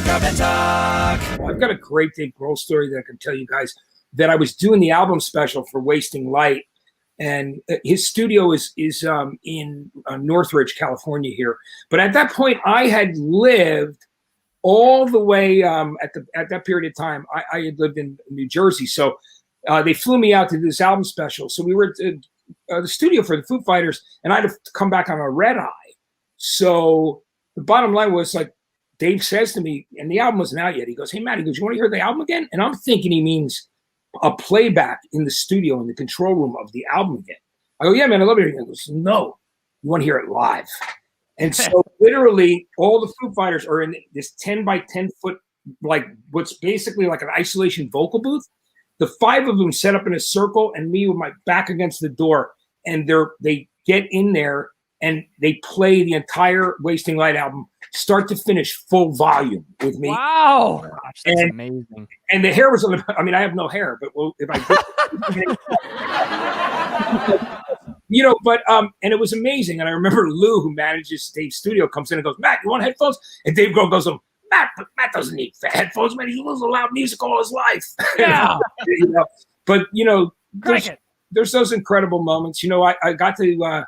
I've got a great Dave Grohl story that I can tell you guys, that I was doing the album special for Wasting Light, and his studio is in Northridge, California here. But at that point, I had lived all the way at that period of time. I had lived in New Jersey, so they flew me out to do this album special. So we were at the studio for the Foo Fighters, and I had to come back on a red eye. So the bottom line was, like, Dave says to me, and the album wasn't out yet, he goes, "Hey, Matt," he goes, "you want to hear the album again?" And I'm thinking he means a playback in the studio, in the control room of the album again. I go, "Yeah, man, I love it." He goes, "No, you want to hear it live." And so literally all the Foo Fighters are in this 10 by 10 foot, like what's basically like an isolation vocal booth. The 5 of them set up in a circle, and me with my back against the door, and they get in there and they play the entire Wasting Light album, start to finish, full volume with me. Wow. Gosh, that's amazing. And the hair was on the, I mean, I have no hair, but if I did, you know, but, and it was amazing. And I remember Lou, who manages Dave's studio, comes in and goes, "Matt, you want headphones?" And Dave Grohl goes, Matt doesn't need headphones, man. He listens to loud music all his life. Yeah. You know? But, you know, there's those incredible moments. You know, I got to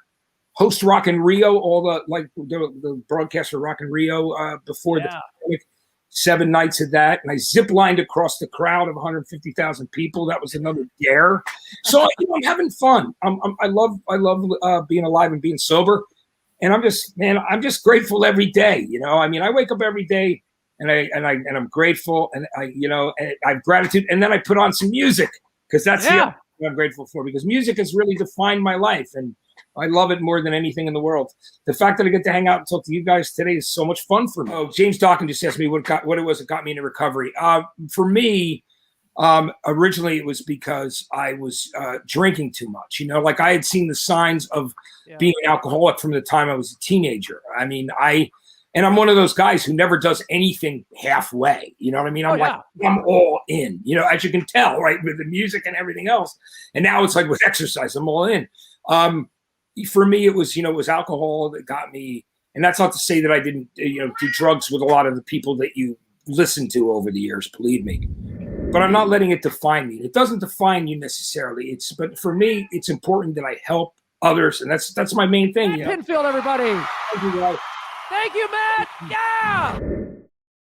host Rock in Rio, all the broadcast for Rock in Rio before the pandemic, 7 nights of that. And I zip lined across the crowd of 150,000 people. That was another dare. So, you know, I'm having fun. I love being alive and being sober. And I'm just grateful every day. You know, I mean, I wake up every day and I'm grateful, and I have gratitude. And then I put on some music, because that's the other thing I'm grateful for, because music has really defined my life, and I love it more than anything in the world. The fact that I get to hang out and talk to you guys today is so much fun for me. Oh, James Dawkins just asked me what it was that got me into recovery. For me, originally it was because I was drinking too much. You know, like I had seen the signs of being an alcoholic from the time I was a teenager. I mean, I'm one of those guys who never does anything halfway. You know what I mean? I'm all in, you know, as you can tell, right, with the music and everything else. And now it's like with exercise, I'm all in. For me, it was alcohol that got me. And that's not to say that I didn't, do drugs with a lot of the people that you listen to over the years, believe me. But I'm not letting it define me. It doesn't define you necessarily. But for me, it's important that I help others. And that's my main thing. Matt Pinfield, everybody. Thank you, guys. Thank you, Matt. Yeah.